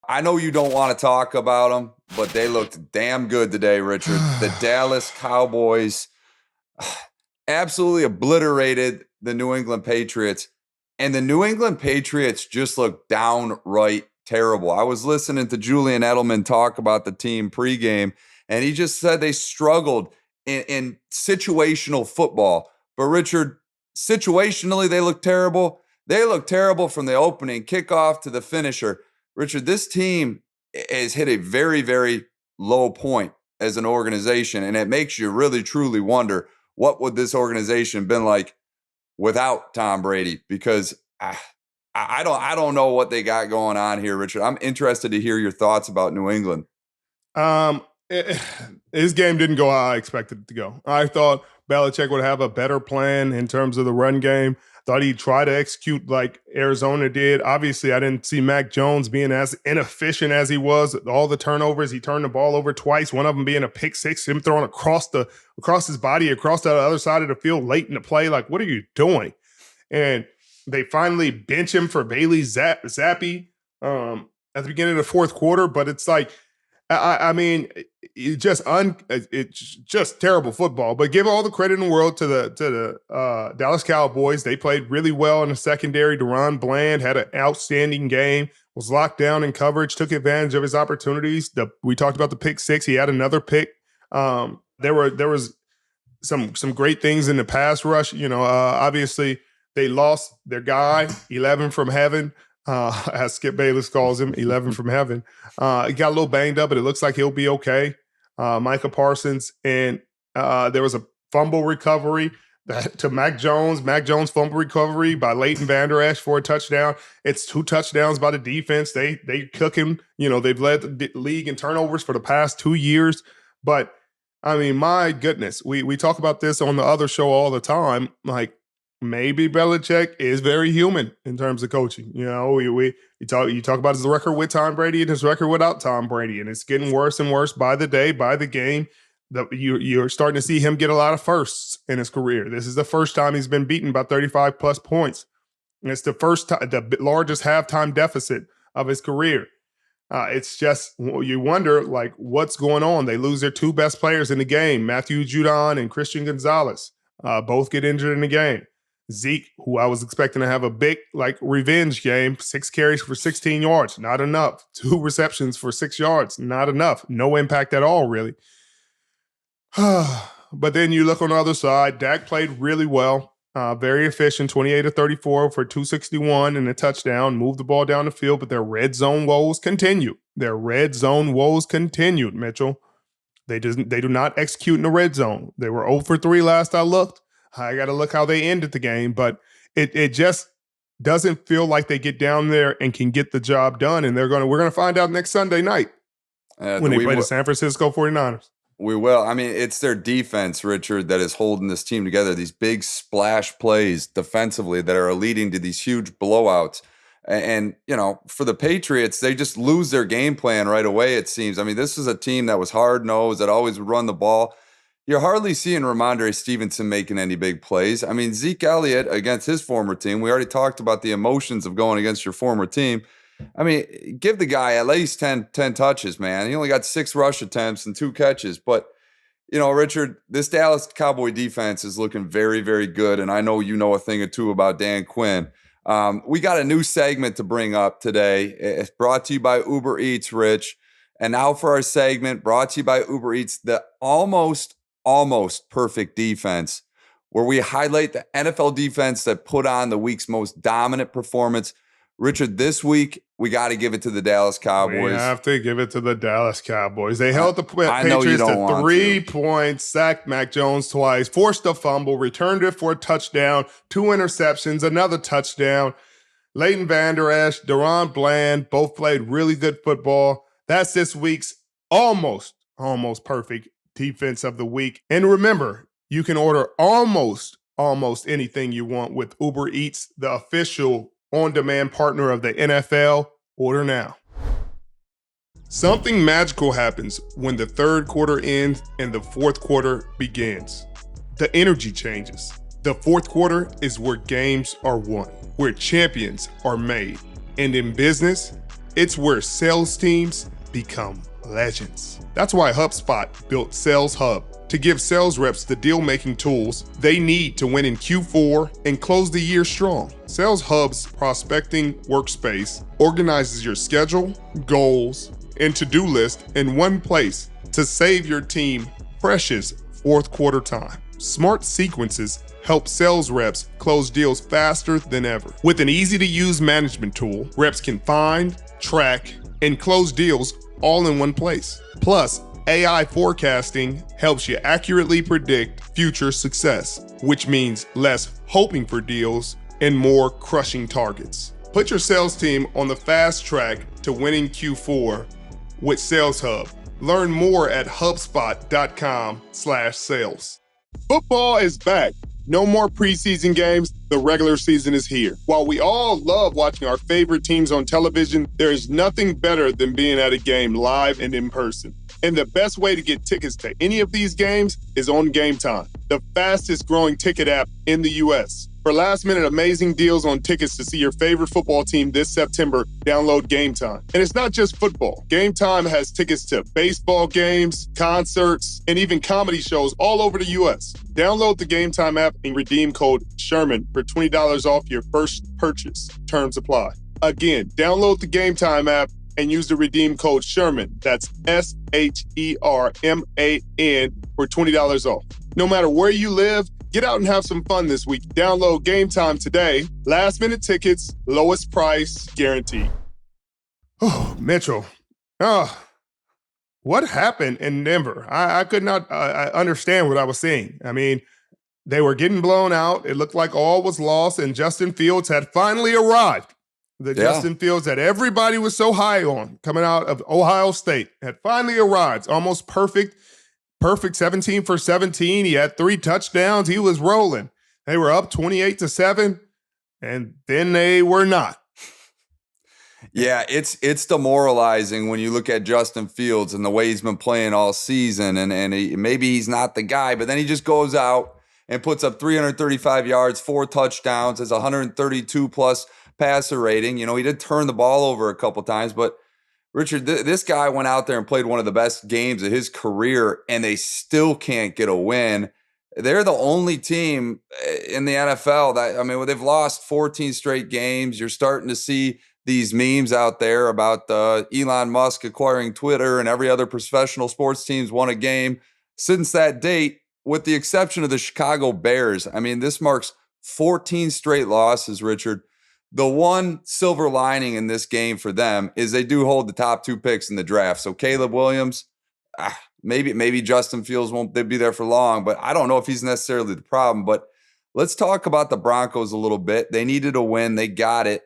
I know you don't want to talk about them, but they looked damn good today, Richard. The Dallas Cowboys absolutely obliterated the New England Patriots. And the New England Patriots just looked downright terrible. I was listening to Julian Edelman talk about the team pregame, and he just said they struggled in situational football. But Richard, situationally, they look terrible. They look terrible from the opening kickoff to the finisher. Richard, this team has hit a very, very low point as an organization, and it makes you really, truly wonder what would this organization been like without Tom Brady? Because I don't know what they got going on here, Richard. I'm interested to hear your thoughts about New England. His game didn't go how I expected it to go. I thought Belichick would have a better plan in terms of the run game. Thought he'd try to execute like Arizona did. Obviously, I didn't see Mac Jones being as inefficient as he was. All the turnovers, he turned the ball over twice, one of them being a pick six, him throwing across his body, across the other side of the field late in the play. Like, what are you doing? And they finally bench him for Bailey Zappi at the beginning of the fourth quarter. But it's like, I mean, it's just terrible football. But give all the credit in the world to the Dallas Cowboys. They played really well in the secondary. Deron Bland had an outstanding game. Was locked down in coverage. Took advantage of his opportunities. We talked about the pick six. He had another pick. There was some great things in the pass rush. Obviously they lost their guy, 11 from heaven. As Skip Bayless calls him, 11 from heaven. He got a little banged up, but it looks like he'll be okay. Micah Parsons, and there was a fumble recovery to Mac Jones. Mac Jones fumble recovery by Leighton Vander Esch for a touchdown. It's 2 touchdowns by the defense. They cook him. They've led the league in turnovers for the past 2 years. But, I mean, my goodness, we talk about this on the other show all the time. Like, maybe Belichick is very human in terms of coaching. You talk about his record with Tom Brady and his record without Tom Brady, and it's getting worse and worse by the day, by the game. You're starting to see him get a lot of firsts in his career. This is the first time he's been beaten by 35 plus points. And it's the largest halftime deficit of his career. It's just, you wonder, like, what's going on? They lose their 2 best players in the game, Matthew Judon and Christian Gonzalez. Both get injured in the game. Zeke, who I was expecting to have a big, revenge game, 6 carries for 16 yards, not enough. 2 receptions for 6 yards, not enough. No impact at all, really. But then you look on the other side, Dak played really well, very efficient, 28 of 34 for 261 and a touchdown, moved the ball down the field, but their red zone woes continue. Mitchell. They do not execute in the red zone. They were 0 for 3 last I looked. I got to look how they ended the game, but it just doesn't feel like they get down there and can get the job done. And we're going to find out next Sunday night when they play the San Francisco 49ers. We will. I mean, it's their defense, Richard, that is holding this team together. These big splash plays defensively that are leading to these huge blowouts. And, for the Patriots, they just lose their game plan right away, it seems. I mean, this is a team that was hard-nosed, that always would run the ball. You're hardly seeing Ramondre Stevenson making any big plays. I mean, Zeke Elliott against his former team, we already talked about the emotions of going against your former team. I mean, give the guy at least 10 touches, man. He only got 6 rush attempts and 2 catches. But, Richard, this Dallas Cowboy defense is looking very, very good. And I know you know a thing or two about Dan Quinn. We got a new segment to bring up today. It's brought to you by Uber Eats, Rich. And now for our segment brought to you by Uber Eats, the almost perfect defense, where we highlight the NFL defense that put on the week's most dominant performance. Richard, this week, we got to give it to the Dallas Cowboys. We have to give it to the Dallas Cowboys. They held the Patriots to 3 points, sacked Mac Jones twice, forced a fumble, returned it for a touchdown, 2 interceptions, another touchdown. Leighton Vander Esch, Deron Bland, both played really good football. That's this week's almost perfect defense of the week. And remember, you can order almost anything you want with Uber Eats, the official on-demand partner of the NFL. Order now. Something magical happens when the third quarter ends and the fourth quarter begins. The energy changes. The fourth quarter is where games are won, where champions are made. And in business, It's where sales teams become legends. That's why HubSpot built Sales Hub to give sales reps the deal-making tools they need to win in Q4 and close the year strong. Sales Hub's prospecting workspace organizes your schedule, goals, and to-do list in one place to save your team precious fourth quarter time. Smart sequences help sales reps close deals faster than ever. With an easy-to-use management tool, reps can find, track, and close deals all in one place. Plus, AI forecasting helps you accurately predict future success, which means less hoping for deals and more crushing targets. Put your sales team on the fast track to winning Q4 with Sales Hub. Learn more at HubSpot.com/sales. Football is back. No more preseason games. The regular season is here. While we all love watching our favorite teams on television, there is nothing better than being at a game live and in person. And the best way to get tickets to any of these games is on Game Time, the fastest growing ticket app in the U.S. For last-minute amazing deals on tickets to see your favorite football team this September, download Game Time. And it's not just football. Game Time has tickets to baseball games, concerts, and even comedy shows all over the U.S. Download the Game Time app and redeem code SHERMAN for $20 off your first purchase. Terms apply. Again, download the Game Time app and use the redeem code SHERMAN. That's SHERMAN for $20 off. No matter where you live, get out and have some fun this week. Download Game Time today. Last minute tickets, lowest price guaranteed. Oh, Mitchell. What happened in Denver? I could not understand what I was seeing. I mean, they were getting blown out. It looked like all was lost, and Justin Fields had finally arrived. Justin Fields that everybody was so high on coming out of Ohio State had finally arrived. Almost perfect 17 for 17. He had 3 touchdowns. He was rolling. They were up 28-7, and then they were not. Yeah, it's demoralizing when you look at Justin Fields and the way he's been playing all season, and maybe he's not the guy, but then he just goes out and puts up 335 yards, 4 touchdowns, has 132-plus passer rating. You know, he did turn the ball over a couple times, but Richard, this guy went out there and played one of the best games of his career, and they still can't get a win. They're the only team in the NFL that, I mean, they've lost 14 straight games. You're starting to see these memes out there about Elon Musk acquiring Twitter, and every other professional sports team's won a game since that date, with the exception of the Chicago Bears. I mean, this marks 14 straight losses, Richard. The one silver lining in this game for them is they do hold the top 2 picks in the draft. So Caleb Williams, maybe Justin Fields won't be there for long, but I don't know if he's necessarily the problem. But let's talk about the Broncos a little bit. They needed a win. They got it.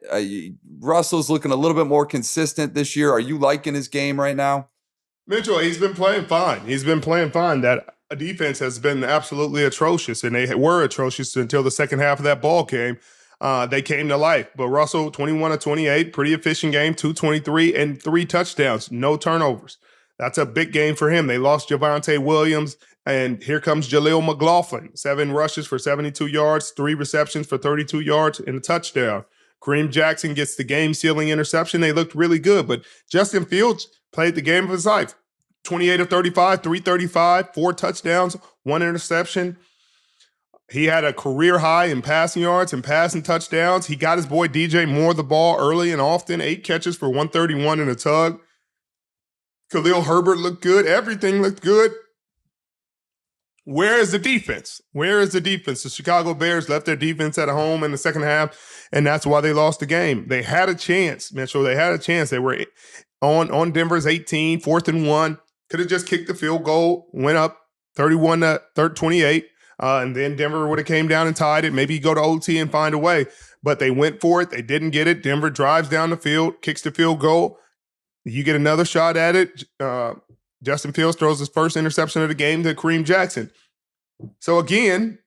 Russell's looking a little bit more consistent this year. Are you liking his game right now? Mitchell, he's been playing fine. That defense has been absolutely atrocious, and they were atrocious until the second half of that ball game. They came to life. But Russell, 21-28, pretty efficient game, 223 and 3 touchdowns, no turnovers. That's a big game for him. They lost Javonte Williams, and here comes Jaleel McLaughlin, 7 rushes for 72 yards, 3 receptions for 32 yards, and a touchdown. Kareem Jackson gets the game-sealing interception. They looked really good, but Justin Fields played the game of his life. 28 of 35, 335, 4 touchdowns, 1 interception. He had a career high in passing yards and passing touchdowns. He got his boy DJ Moore the ball early and often, 8 catches for 131 and a tug. Khalil Herbert looked good. Everything looked good. Where is the defense? The Chicago Bears left their defense at home in the second half, and that's why they lost the game. They had a chance, Mitchell. They had a chance. They were on Denver's 18, 4th and 1. Could have just kicked the field goal, went up 31-28. And then Denver would have came down and tied it. Maybe go to OT and find a way. But they went for it. They didn't get it. Denver drives down the field, kicks the field goal. You get another shot at it. Justin Fields throws his first interception of the game to Kareem Jackson. So again,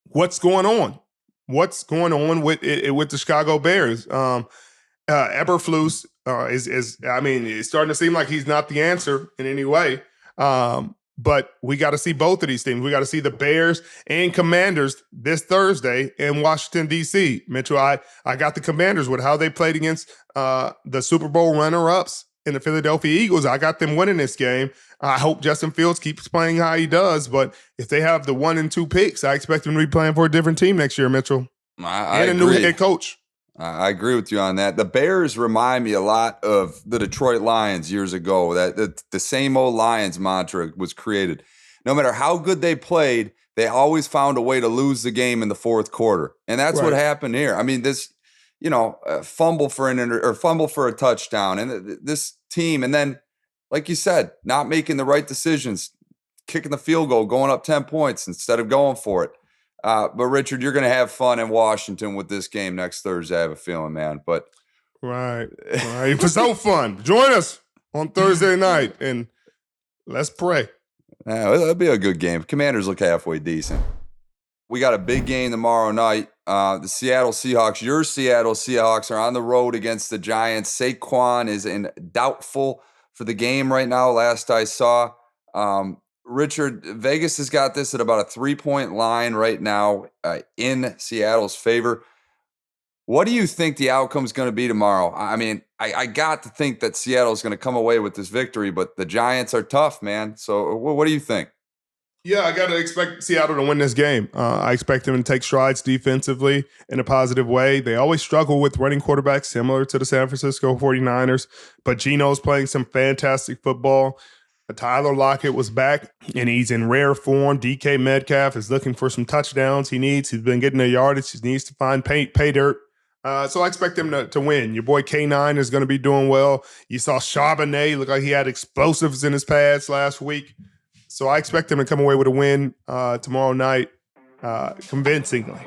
what's going on? What's going on with the Chicago Bears? Eberflus is it's starting to seem like he's not the answer in any way. But we got to see both of these teams. We got to see the Bears and Commanders this Thursday in Washington, D.C. Mitchell, I got the Commanders with how they played against the Super Bowl runner-ups in the Philadelphia Eagles. I got them winning this game. I hope Justin Fields keeps playing how he does. But if they have the 1 and 2 picks, I expect them to be playing for a different team next year, Mitchell. I and a agree. new head coach. I agree with you on that. The Bears remind me a lot of the Detroit Lions years ago. That the same old Lions mantra was created. No matter how good they played, they always found a way to lose the game in the fourth quarter, and that's what happened here. I mean, this, fumble for a touchdown, and this team, and then, like you said, not making the right decisions, kicking the field goal, going up 10 points instead of going for it. But Richard, you're going to have fun in Washington with this game next Thursday, I have a feeling, man. But right. It was so fun. Join us on Thursday night, and let's pray. It'll be a good game. Commanders look halfway decent. We got a big game tomorrow night. The Seattle Seahawks, your Seattle Seahawks, are on the road against the Giants. Saquon is doubtful for the game right now, last I saw. Richard, Vegas has got this at about a 3-point line right now in Seattle's favor. What do you think the outcome is going to be tomorrow? I mean, I got to think that Seattle's going to come away with this victory, but the Giants are tough, man. So what do you think? Yeah, I got to expect Seattle to win this game. I expect them to take strides defensively in a positive way. They always struggle with running quarterbacks similar to the San Francisco 49ers, but Geno's playing some fantastic football. Tyler Lockett was back, and he's in rare form. DK Metcalf is looking for some touchdowns He's been getting the yardage. He needs to find pay dirt. So I expect him to win. Your boy K9 is going to be doing well. You saw Charbonnet look like he had explosives in his pads last week. So I expect him to come away with a win tomorrow night convincingly.